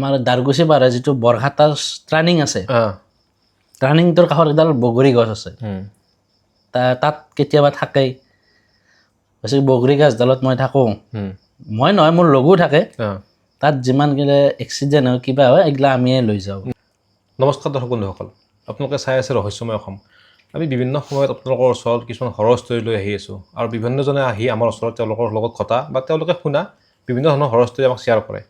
আমাৰ দাৰগুচি পাহাৰে যিটো বৰহাটা ট্ৰাৰ্ণিং আছে ট্ৰাৰ্ণিংটোৰ কাষত এডাল বগৰী গছ আছে তাত কেতিয়াবা থাকেই বেছি বগৰী গছডালত মই থাকোঁ মই নহয় মোৰ লগো থাকে তাত যিমান গ'লে এক্সিডেণ্ট হয় কিবা হয় এইগিলা আমিয়ে লৈ যাওঁ। নমস্কাৰ দৰ্শক বন্ধুসকল, আপোনালোকে চাই আছে ৰহস্যময় অসম। আমি বিভিন্ন সময়ত আপোনালোকৰ ওচৰত কিছুমান হৰৰ ষ্টৰী লৈ আহি আছোঁ আৰু বিভিন্নজনে আহি আমাৰ ওচৰত তেওঁলোকৰ লগত ঘটা বা তেওঁলোকে শুনা বিভিন্ন ধৰণৰ হৰৰ ষ্টৰী আমাক শ্বেয়াৰ কৰে।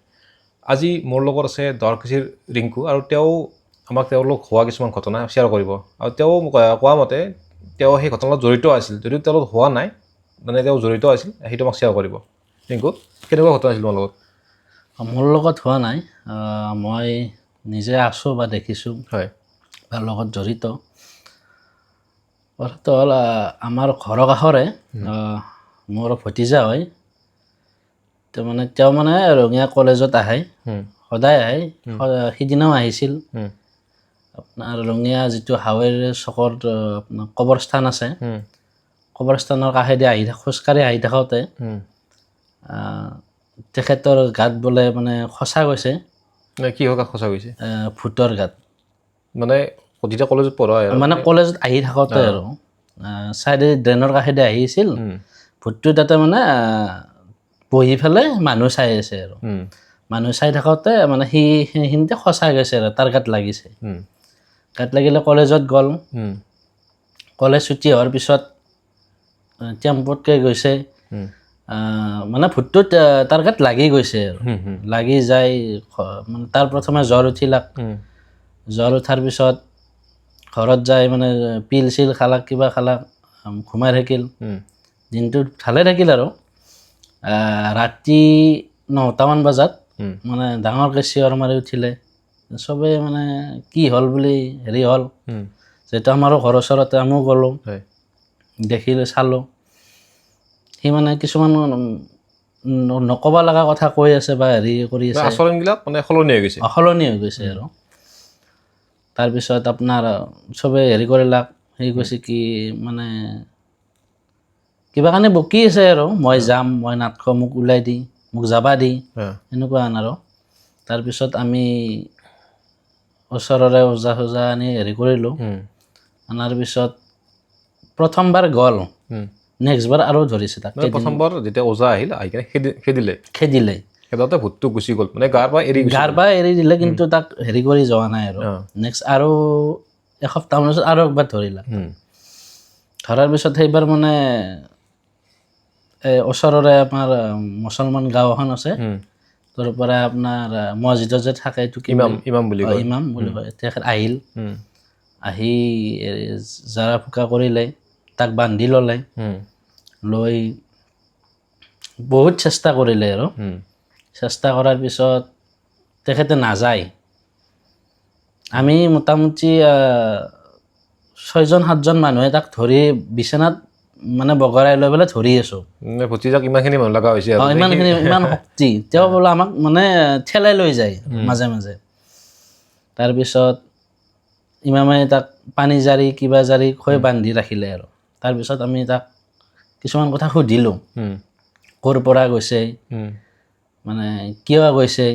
আজি মোৰ লগত আছে দাৰকুছিৰ ৰিংকু আৰু তেওঁ আমাক তেওঁলোক হোৱা কিছুমান ঘটনা শ্বেয়াৰ কৰিব আৰু তেওঁ কোৱা মতে তেওঁ সেই ঘটনাত জড়িত আছিল, যদিও তেওঁলোক হোৱা নাই মানে তেওঁ জড়িত আছিল সেইটো আমাক শ্বেয়াৰ কৰিব। ৰিংকু, কেনেকুৱা ঘটনা আছিল তোমাৰ লগত? মোৰ লগত হোৱা নাই, মই নিজে আছোঁ বা দেখিছোঁ হয়, বা লগত জড়িত। কথাটো হ'ল আমাৰ ঘৰৰ কাষৰে মোৰ ভতিজা হয়। তেওঁ মানে ৰঙিয়া কলেজত আহে, সদায় আহে, সিদিনাও আহিছিল। আপোনাৰ ৰঙিয়া যিটো হাৱেৰ চকত আপোনাৰ কবৰস্থান আছে, কবৰস্থানৰ কাষেদি খোজকাঢ়ি আহি থাকোঁতে তেখেতৰ গাত বোলে মানে খচা গৈছে। কি হয় গাত খচা গৈছে? ভূতৰ গাত। মানে যেতিয়া কলেজত পঢ়া মানে কলেজত আহি থাকোঁতে আৰু চাইডে ড্ৰেইনৰ কাষেদি আহিছিল, ভূতটো তাতে মানে বহি পেলাই মানুহ চাই আছে আৰু মানুহ চাই থাকোঁতে মানে সেইখিনিতে খচা গৈছে আৰু তাৰ গাত লাগিছে। গাত লাগিলে কলেজত গ'ল, কলেজ ছুটি হোৱাৰ পিছত টেম্পুতকৈ গৈছে, মানে ভূতটোত তাৰ গাত লাগি গৈছে আৰু লাগি যায় মানে তাৰ প্ৰথমে জ্বৰ উঠিলাক, জ্বৰ উঠাৰ পিছত ঘৰত যায় মানে পিল চিল খালাক, কিবা খালাক, ঘুমাই থাকিল, দিনটো ভালে থাকিল আৰু ৰাতি 9টামান বজাত মানে ডাঙৰকৈ চিঞৰ মাৰি উঠিলে। চবেই মানে কি হ'ল বুলি হেৰি হ'ল, যিহেতু আমাৰো ঘৰৰ ওচৰতে আমিও গ'লোঁ, দেখিলোঁ, চালোঁ। সি মানে কিছুমান নক'ব লগা কথা কৈ আছে বা হেৰি কৰি আছে, আচৰণবিলাক মানে সলনি হৈ গৈছে, সলনি হৈ গৈছে আৰু তাৰপিছত আপোনাৰ চবেই হেৰি কৰিলাক, হেৰি কৈছে কি মানে কিবা কাৰণে বকি আছে আৰু মই যাম, মই নাটক, মোক ওলাই দি, মোক যাবা দি, এনেকুৱা আৰু তাৰপিছত আমি ওচৰৰে ওজা চোজা আনি হেৰি কৰিলোঁ। অনাৰ পিছত প্ৰথমবাৰ গ'ল, নেক্সটবাৰ আৰু ধৰিছে তাক। প্ৰথমবাৰ যেতিয়া ওজা আহিল আহি কিনে খেদিলে সেইবাৰতে ভূতটো গুচি গ'ল, মানে গাৰ পৰা এৰি দিলে, কিন্তু তাক হেৰি কৰি যোৱা নাই আৰু নেক্সট আৰু এসপ্তাহমানৰ পিছত আৰু একবাৰ ধৰিলা। ধৰাৰ পিছত সেইবাৰ মানে ওচৰৰে আমাৰ মুছলমান গাঁও এখন আছে, তাৰ পৰা আপোনাৰ মছজিদত যে থাকে এইটো ইমাম বুলি কয়, তেখেত আহিল, আহি জাৰা ফুকা কৰিলে, তাক বান্ধি ল'লে, লৈ বহুত চেষ্টা কৰিলে আৰু চেষ্টা কৰাৰ পিছত তেখেতে নাযায়। আমি মোটামুটি 6জন-7জন মানুহে তাক ধৰি বিচনাত মানে বগৰাই লৈ পেলাই ধৰি আছোঁ। ভতিজাক ইমানখিনি মানুহ লগা হৈছে আৰু ইমান শক্তি, তেওঁ বোলে আমাক মানে ঠেলাই লৈ যায় মাজে মাজে। তাৰপিছত ইমামে তাক পানী জাৰি কিবা জাৰি খুৱাই বান্ধি ৰাখিলে আৰু তাৰপিছত আমি তাক কিছুমান কথা সুধিলোঁ, ক'ৰ পৰা গৈছে, মানে কিয় গৈছে।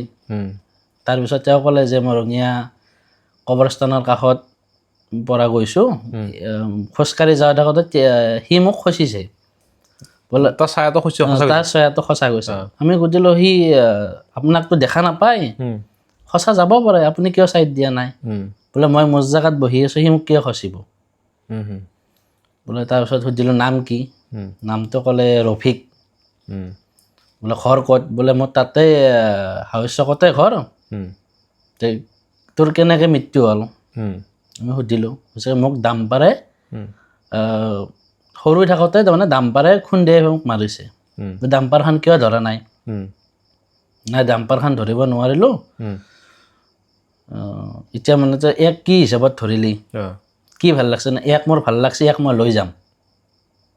তাৰপিছত তেওঁ ক'লে যে মই ৰঙিয়া কবৰস্থানৰ কাষত পৰা গৈছোঁ, খোজকাঢ়ি যাই থাকোঁতে সি মোক খচিছে বোলে, তাৰ ছায়াটো খচা গৈছে। আমি সুধিলোঁ, সি আপোনাকতো দেখা নাপায়, খচা যাব পাৰে, আপুনি কিয় ছাইড দিয়া নাই? বোলে মই মোৰ জেগাত বহি আছোঁ, সি মোক কিয় খচিব বোলে। তাৰপিছত সুধিলোঁ নাম কি? নামটো ক'লে ৰফিক। বোলে ঘৰ ক'ত? বোলে মোৰ তাতে হাউচ চকতে ঘৰ। তোৰ কেনেকৈ মৃত্যু হ'ল? আমি সুধিলোঁ, মোক দামপাৰে সৰু থাকোঁতে তাৰমানে দামপাৰে খুন্দিয়াই মোক মাৰিছে, দামপাৰখন কিয় ধৰা নাই? নাই, দামপাৰখন ধৰিব নোৱাৰিলোঁ। এতিয়া মানে ইয়াক কি হিচাপত ধৰিলি, কি ভাল লাগছে? ইয়াক মোৰ ভাল লাগছে, ইয়াক মই লৈ যাম,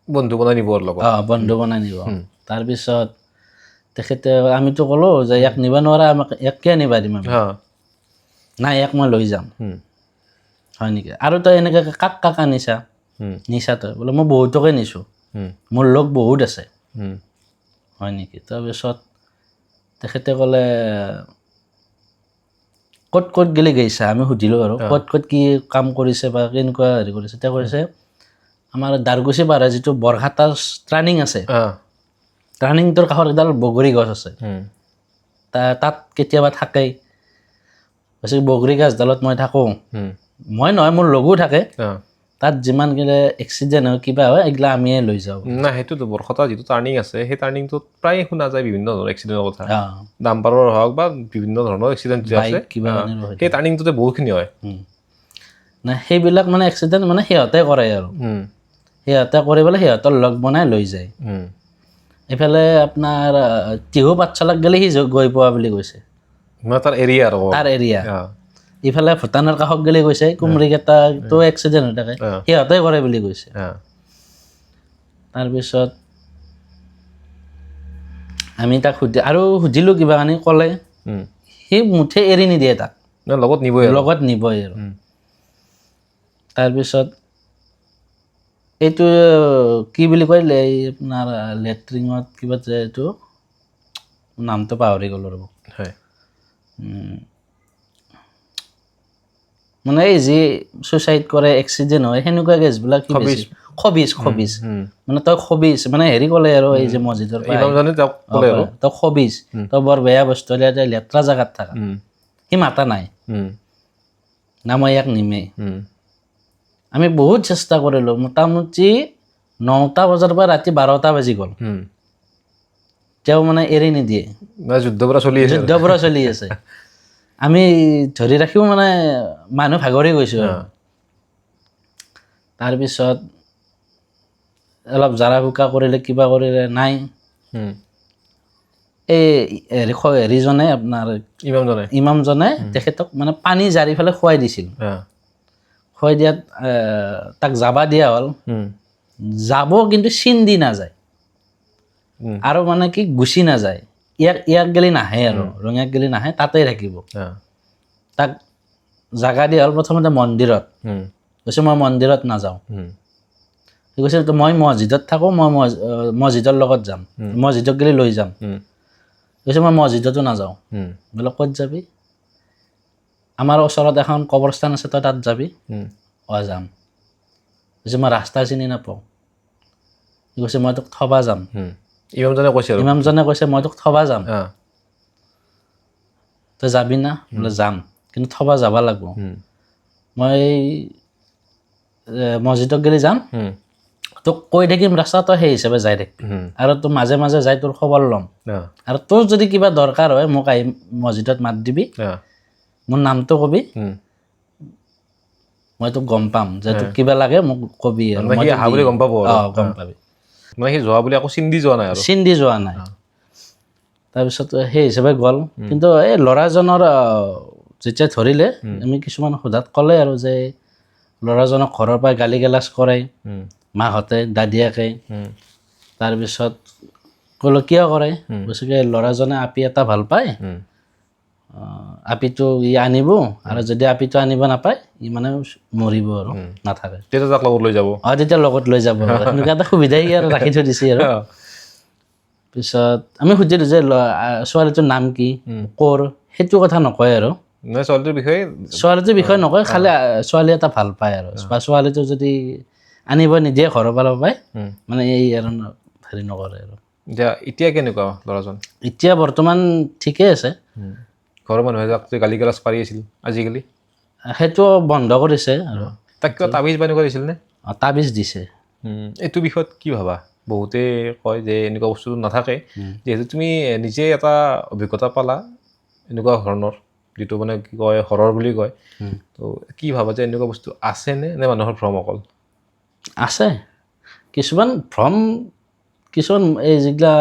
বন্ধু বনাই নিব লগত। বন্ধু বনাই নিব। তাৰপিছত তেখেতে, আমিতো ক'লোঁ যে ইয়াক নিব নোৱাৰা, আমাক ইয়াক কিয় নিবা দিম আমি? নাই, ইয়াক মই লৈ যাম। হয় নেকি? আৰু তই এনেকৈ কাক কাক আনিছা? নিছা তই? বোলে মই বহুতকে নিছোঁ, মোৰ লগ বহুত আছে। হয় নেকি? তাৰপিছত তেখেতে ক'লে ক'ত ক'ত গেলি গৈছা আমি সুধিলোঁ আৰু ক'ত ক'ত কি কাম কৰিছে বা কেনেকুৱা হেৰি কৰিছে তেওঁ কৈছে আমাৰ দাৰকুচি পাহাৰে যিটো বৰঘাটা টাৰ্ণিং আছে টাৰ্ণিংটোৰ কাষত এডাল বগৰী গছ আছে তাত কেতিয়াবা থাকেই কৈছে বগৰী গছডালত মই থাকোঁ মই নহয় মোৰ লগো থাকে তাত যিমান কিনে এক্সিডেণ্ট হয় কিবা হয় এইগিলা আমিয়ে লৈ যাওঁ নাই সেইটোতো বৰঘাটা যিটো টাৰ্ণিং আছে সেই টাৰ্ণিংটোত প্ৰায় শুনা যায় বিভিন্ন ধৰণৰ এক্সিডেণ্টৰ কথা ডাম্পাৰৰ হওক বা বিভিন্ন ধৰণৰ এক্সিডেণ্ট যে আছে সেই টাৰ্ণিংটোতে বহুতখিনি হয় নাই সেইবিলাক মানে এক্সিডেণ্ট মানে সিহঁতে কৰে আৰু সিহঁতে কৰি পেলাই সিহঁতৰ লগ বনাই লৈ যায় এইফালে আপোনাৰ টিহু পাঠশালাক গ'লে সি গৈ পোৱা বুলি কৈছে তাৰ এৰিয়া আৰু তাৰ এৰিয়া ইফালে ভূটানৰ কাষত গ'লে কৈছে কুমৰিকেইটাতো এক্সিডেণ্ট হৈ থাকে সিহঁতে কৰে বুলি কৈছে তাৰপিছত আমি তাক সুধিলোঁ কিবা কানি ক'লে সি মুঠে এৰি নিদিয়ে তাক লগত নিবই আৰু তাৰপিছত এইটো কি বুলি কয় আপোনাৰ লেট্ৰিঙত কিবা যে এইটো নামটো পাহৰি গ'লোঁ ৰ'ব মানে এই যি ছুইচাইড কৰে এক্সিডেণ্ট হয় সেনেকুৱা গেছবিলাক খবিজ মানে তই খবিজ মানে হেৰি ক'লে আৰু এই যে মছজিদৰ তই খবিজ তই বৰ বেয়া বস্তু লেতেৰা জেগাত থাকা সি মাতা নাই না মই ইয়াক নিমেই আমি বহুত চেষ্টা কৰিলোঁ মোটামুটি 9টা বজাৰ পৰা ৰাতি 12টা বাজি গ'ল তেওঁ মানে এৰি নিদিয়ে যুদ্ধ পুৰা চলি আছে আমি ধৰি ৰাখিও মানে মানুহ ভাগৰি গৈছোঁ আৰু তাৰপিছত অলপ জাৰা ফুকা কৰিলে কিবা কৰিলে নাই এই হেৰিজনে আপোনাৰ ইমামজনে তেখেতক মানে পানী জাৰি পেলাই খুৱাই দিছিল খুৱাই দিয়াত তাক যাবা দিয়া হ'ল যাব কিন্তু চিন্দি নাযায় আৰু মানে কি গুচি নাযায় ইয়াক গেলি নাহে আৰু ৰঙিয়াক গেলি নাহে তাতেই থাকিব তাক জাগা দিয়া হ'ল প্ৰথমতে মন্দিৰত কৈছে মই মন্দিৰত নাযাওঁ সি কৈছে মই মছজিদত থাকোঁ মই মছজিদৰ লগত যাম মছজিদক গেলি লৈ যাম কৈছে মই মছজিদতো নাযাওঁ বোলে ক'ত যাবি আমাৰ ওচৰত এখন কবৰস্থান আছে তই তাত যাবি যাম কৈছে মই ৰাস্তা চিনি নাপাওঁ সি কৈছে মই তোক থবা যাম ইমামজনে কৈছে মই তোক থবা যাম তই যাবি না বোলে যাম কিন্তু থবা যাব লাগিব মই মছজিদত গেলি যাম তোক কৈ থাকিম ৰাস্তা তই সেই হিচাপে যাই থাকিবি আৰু তোৰ মাজে মাজে যাই তোৰ খবৰ ল'ম আৰু তোৰ যদি কিবা দৰকাৰ হয় মোক আহি মছজিদত মাত দিবি মোৰ নামটো কবি মই তোক গম পাম যে তোক কিবা লাগে মোক কবি আৰু গম পাবি মানে সি যোৱা বুলি আকৌ চিন্দি যোৱা নাই তাৰপিছত সেই হিচাপে গ'ল কিন্তু এই ল'ৰাজনৰ যেতিয়া ধৰিলে আমি কিছুমান সোধাত ক'লে আৰু যে ল'ৰাজনক ঘৰৰ পৰা গালি গালাজ কৰে মাহঁতে দাদিয়াকে তাৰপিছত ক'লো কিয় কৰে গতিকে ল'ৰাজনে আপি এটা ভাল পায় আপিটো ই আনিব আৰু যদি আপিটো আনিব নাপায় ই মানে মৰিব আৰু নাথাকে তেতিয়া তাক লগত লৈ যাব তেতিয়া লগত লৈ যাব এনেকুৱা এটা সুবিধাই আৰু ৰাখি থৈ দিছে আৰু পিছত আমি সুধিলোঁ যে ছোৱালীটোৰ নাম কি ক'ৰ সেইটো কথা নকয় আৰু ছোৱালীটোৰ বিষয়ে নকয় খালি ছোৱালী এটা ভাল পায় আৰু বা ছোৱালীটো যদি আনিব নিদিয়ে ঘৰৰ পৰা পায় মানে এই আৰু হেৰি নকৰে আৰু এতিয়া কেনেকুৱা ল'ৰাজন এতিয়া বৰ্তমান ঠিকে আছে ঘৰৰ মানুহে গালি গালাজ পাৰি আছিল আজিকালি সেইটো বন্ধ কৰিছে আৰু তাক কিবা তাবিজ বা এনেকুৱা দিছিল নে তাবিজ দিছে এইটো বিষয়ত কি ভাবা বহুতে কয় যে এনেকুৱা বস্তু নাথাকে যিহেতু তুমি নিজে এটা অভিজ্ঞতা পালা এনেকুৱা ধৰণৰ যিটো মানে কি কয় হৰৰ বুলি কয় তো কি ভাবা যে এনেকুৱা বস্তু আছেনে নে মানুহৰ ভ্ৰম অকল আছে কিছুমান ভ্ৰম কিছুমান এই যিগিলা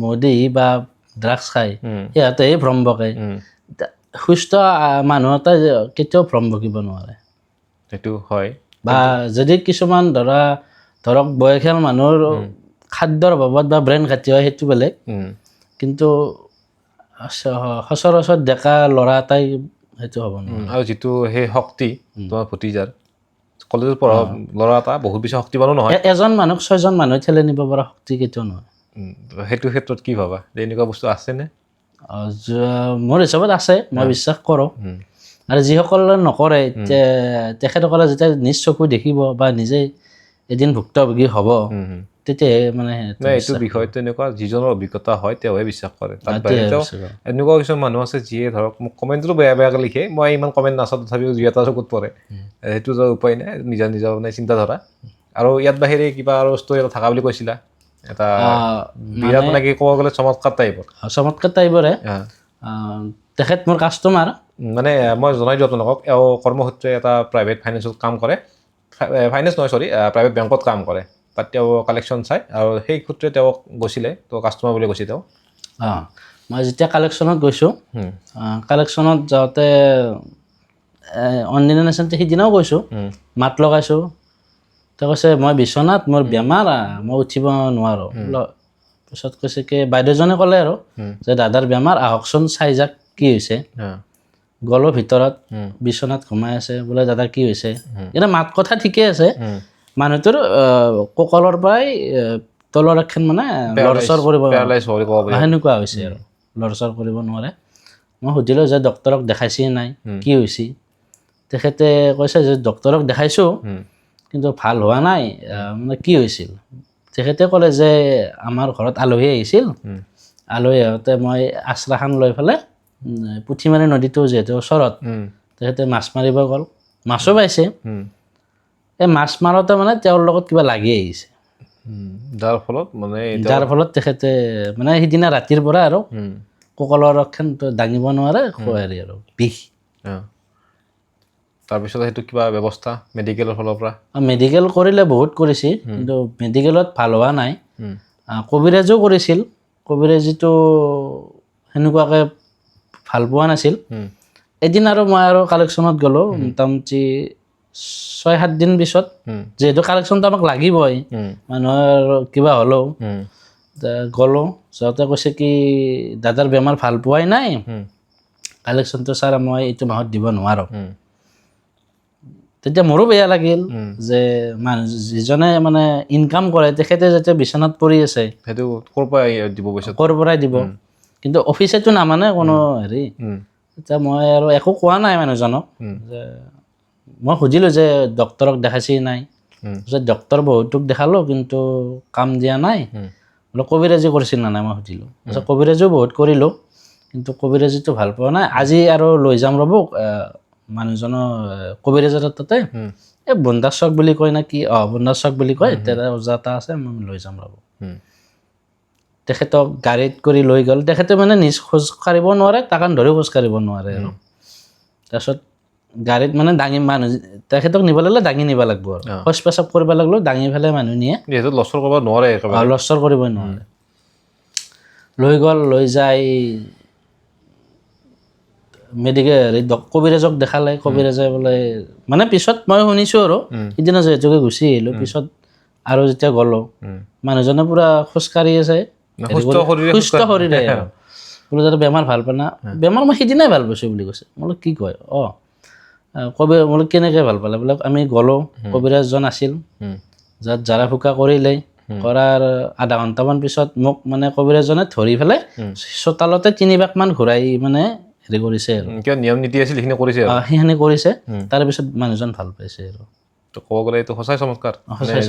মদি বা ড্ৰাগছ খায় সিহঁতেহে ভ্ৰম বকে সুস্থ মানুহ এটা কেতিয়াও ভ্ৰম বকিব নোৱাৰে সেইটো হয় বা যদি কিছুমান ধৰক বয়সীয়াল মানুহৰ খাদ্যৰ অভাৱত বা ব্ৰেইন ঘাটি হয় সেইটো বেলেগ কিন্তু সচৰাচৰ ডেকা ল'ৰা এটাই সেইটো হ'ব নোৱাৰে আৰু যিটো সেই শক্তি তোমাৰ ভতিজাৰ কলেজত পঢ়া ল'ৰা এটা বহুত বেছি শক্তিবানো নহয় এজন মানুহক 6জন মানুহে ঠেলি নিব পৰা শক্তি কেতিয়াও নহয় সেইটো ক্ষেত্ৰত কি ভাবা যে এনেকুৱা বস্তু আছেনে মোৰ হিচাপত আছে মই বিশ্বাস কৰোঁ আৰু যিসকলে নকৰে তেখেতসকলে যেতিয়া নিজ চকু দেখিব বা নিজে এদিন ভুক্তভোগী হ'ব তেতিয়াহে মানে এইটো বিষয়টো এনেকুৱা যিজনৰ অভিজ্ঞতা হয় তেওঁহে বিশ্বাস কৰে। তাত বাহিৰে তেওঁ এনেকুৱা কিছুমান মানুহ আছে যিয়ে ধৰক মোক কমেণ্টটো বেয়াকৈ লিখে, মই ইমান কমেণ্ট নাচাওঁ তথাপিও দুই এটা চকুত পৰে, সেইটো উপায় নাই, নিজৰ মানে চিন্তাধাৰা। আৰু ইয়াত বাহিৰে কিবা আৰু ষ্টৰি এটা থকা বুলি কৈছিলা, এটা বিৰাট মানে কি ক'ব গ'লে চমৎকাৰ টাইপৰে। তেখেত মোৰ কাষ্টমাৰ। মানে মই জনাই দিওঁ আপোনালোকক, এওঁ কৰ্মসূত্ৰে এটা প্ৰাইভেট ফাইনেন্সত কাম কৰে, প্ৰাইভেট বেংকত কাম কৰে। তাত তেওঁ কালেকশ্যন চায় আৰু সেই সূত্ৰে তেওঁক গৈছিলে, তো কাষ্টমাৰ বুলি কৈছে তেওঁ। মই যেতিয়া কালেকশ্যনত গৈছোঁ, কালেকশ্যনত যাওঁতে অনলাইন নেশ্যনতে সিদিনাও গৈছোঁ, মাত লগাইছোঁ। তেওঁ কৈছে মই বিচনাত, মোৰ বেমাৰ, মই উঠিব নোৱাৰোঁ। পিছত কৈছে কি বাইদেউজনে ক'লে আৰু যে দাদাৰ বেমাৰ, আহকচোন চাই যাক কি হৈছে। গ'লো ভিতৰত, বিচনাত ঘুমাই আছে, বোলে দাদা কি হৈছে। এতিয়া মাত কথা ঠিকে আছে, মানুহটোৰ কঁকালৰ পৰাই তলৰ এখন মানে লৰচৰ কৰিব, সেনেকুৱা হৈছে আৰু লৰচৰ কৰিব নোৱাৰে। মই সুধিলোঁ যে ডক্তৰক দেখাইছি নাই, কি হৈছে। তেখেতে কৈছে যে ডক্তৰক দেখাইছোঁ কিন্তু ভাল হোৱা নাই, মানে কি হৈছিল। তেখেতে ক'লে যে আমাৰ ঘৰত আলহী আহিছিল, আলহী আহোঁতে মই আশ্ৰাখান লৈ পেলাই পুঠিমাৰী নদীটো যিহেতু ওচৰত, তেখেতে মাছ মাৰিব গ'ল, মাছো পাইছে। এই মাছ মাৰোঁতে মানে তেওঁৰ লগত কিবা লাগি আহিছে, যাৰ ফলত তেখেতে মানে সিদিনা ৰাতিৰ পৰা আৰু কঁকালৰ ৰক্ষণ দাঙিব নোৱাৰে, হেৰি আৰু বিষ। তাৰপিছত সেইটো কিবা ব্যৱস্থা মেডিকেলৰ ফালৰ পৰা? মেডিকেল কৰিলে, বহুত কৰিছিল, কিন্তু মেডিকেলত ভাল হোৱা নাই। কবিৰাজো কৰিছিল, কবিৰাজীটো সেনেকুৱাকৈ ভাল পোৱা নাছিল। এদিন আৰু মই আৰু কালেকশ্যনত গ'লোঁ, মোটামুটি 6-7 দিন পিছত, যিহেতু কালেকশ্যনটো আমাক লাগিবই, মানুহৰ কিবা হ'লেও। গ'লোঁ, যাওঁতে কৈছে কি দাদাৰ বেমাৰ ভাল পোৱাই নাই, কালেকশ্যনটো ছাৰ মই এইটো মাহত দিব নোৱাৰোঁ। তেতিয়া মোৰো বেয়া লাগিল যে মানুহ যিজনে মানে ইনকাম কৰে তেখেতে যেতিয়া বিচনাত পৰি আছে, সেইটো ক'ৰ পৰাই দিব, কিন্তু অফিচেতো নামানে কোনো হেৰি। তেতিয়া মই আৰু একো কোৱা নাই মানুহজনক। যে মই সুধিলোঁ যে ডক্তৰক দেখাইছি নাই, যে ডক্তৰ বহুতোক দেখালোঁ কিন্তু কাম দিয়া নাই। বোলে কবিৰাজী কৰিছিল না নাই, মই সুধিলোঁ। কবিৰাজীও বহুত কৰিলোঁ কিন্তু কবিৰাজীটো ভাল পোৱা নাই। আজি আৰু লৈ যাম ৰ'ব মানুহজনৰ কবিৰাজৰ তাতে, এই বন্দাৰ চক বুলি কয় না কি, বন্দাৰ চক বুলি কয়, তেৰা ওজা এটা আছে, মই লৈ যাম ৰ'ব। তেখেতক গাড়ীত কৰি লৈ গ'ল। তেখেতে মানে নিজ খোজ কাঢ়িব নোৱাৰে, তাকান ধৰি খোজ কাঢ়িব নোৱাৰে আৰু। তাৰপিছত গাড়ীত মানে দাঙি মানুহ, তেখেতক নিব লাগিলে দাঙি নিব লাগিব আৰু, শৌচ পেচাব কৰিব লাগিলেও দাঙি পেলাই মানুহ নিয়ে, লৰচৰ কৰিব নোৱাৰে, লৰচৰ কৰিব নোৱাৰে। লৈ গ'ল, লৈ যাই মেডিকেল কবিৰাজক দেখালে, কবিৰাজে বোলে মানে পিছত মই শুনিছোঁ আৰু সিদিনা যিহেতুকে গুচি আহিলোঁ, পিছত আৰু যেতিয়া গ'লোঁ মানুহজনে পূৰা খোজকাঢ়ি আছে, সুস্থ শৰীৰে আৰু। বোলে যাতে বেমাৰ ভাল পায় না, বেমাৰ মই সিদিনাই ভাল পাইছোঁ বুলি কৈছে। বোলো কি কয়, বোলো কেনেকৈ ভাল পালে, বোলে আমি গ'লোঁ, কবিৰাজজন আছিল, যাত জাৰা ফুকা কৰিলে, কৰাৰ আধা ঘণ্টামান পিছত মোক মানে কবিৰাজজনে ধৰি পেলাই চোতালতে 3 পাকমান ঘূৰাই মানে হেৰি কৰিছে আৰু, নিয়ম নীতি আছিল সেইখিনি কৰিছে, সেইখিনি কৰিছে। তাৰপিছত মানুহজন ভাল পাইছে আৰু। ক'ব গ'লে এইটো সঁচাই চমৎকাৰ।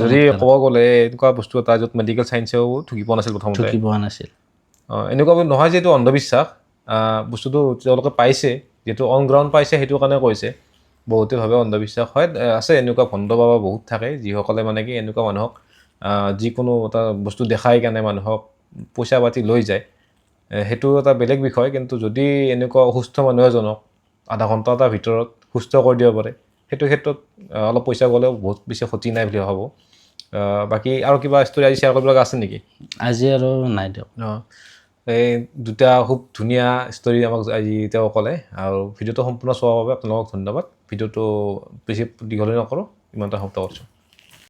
যদি ক'ব গ'লে এনেকুৱা বস্তু এটা য'ত মেডিকেল চায়েন্সেও ঢুকি পোৱা নাছিল, প্ৰথমতে ঢুকি পোৱা নাছিল। এনেকুৱা নহয় যে এইটো অন্ধবিশ্বাস, বস্তুটো তেওঁলোকে পাইছে, যিহেতু অন গ্ৰাউণ্ড পাইছে সেইটো কাৰণে কৈছে। বহুতে ভাবে অন্ধবিশ্বাস হয়, আছে এনেকুৱা ভণ্ড বাবা বহুত থাকে যিসকলে মানে কি এনেকুৱা মানুহক যিকোনো এটা বস্তু দেখাই কেনে মানুহক পইচা পাতি লৈ যায়, সেইটো এটা বেলেগ বিষয়। কিন্তু যদি এনেকুৱা অসুস্থ মানুহ এজনক আধা ঘণ্টা এটাৰ ভিতৰত সুস্থ কৰি দিব পাৰে, সেইটো ক্ষেত্ৰত অলপ পইচা গ'লেও বহুত বেছি ক্ষতি নাই বুলি ভাবোঁ। বাকী আৰু কিবা ষ্টৰি আজি শ্বেয়াৰ কৰিব লগা আছে নেকি? আজি আৰু নাই দিয়ক। এই দুটা খুব ধুনীয়া ষ্টৰি আমাক আজি তেওঁ ক'লে, আৰু ভিডিঅ'টো সম্পূৰ্ণ চোৱাৰ বাবে আপোনালোকক ধন্যবাদ। ভিডিঅ'টো বেছি দীঘলীয়া নকৰোঁ, ইমানটা সমাপ্ত কৰিছোঁ।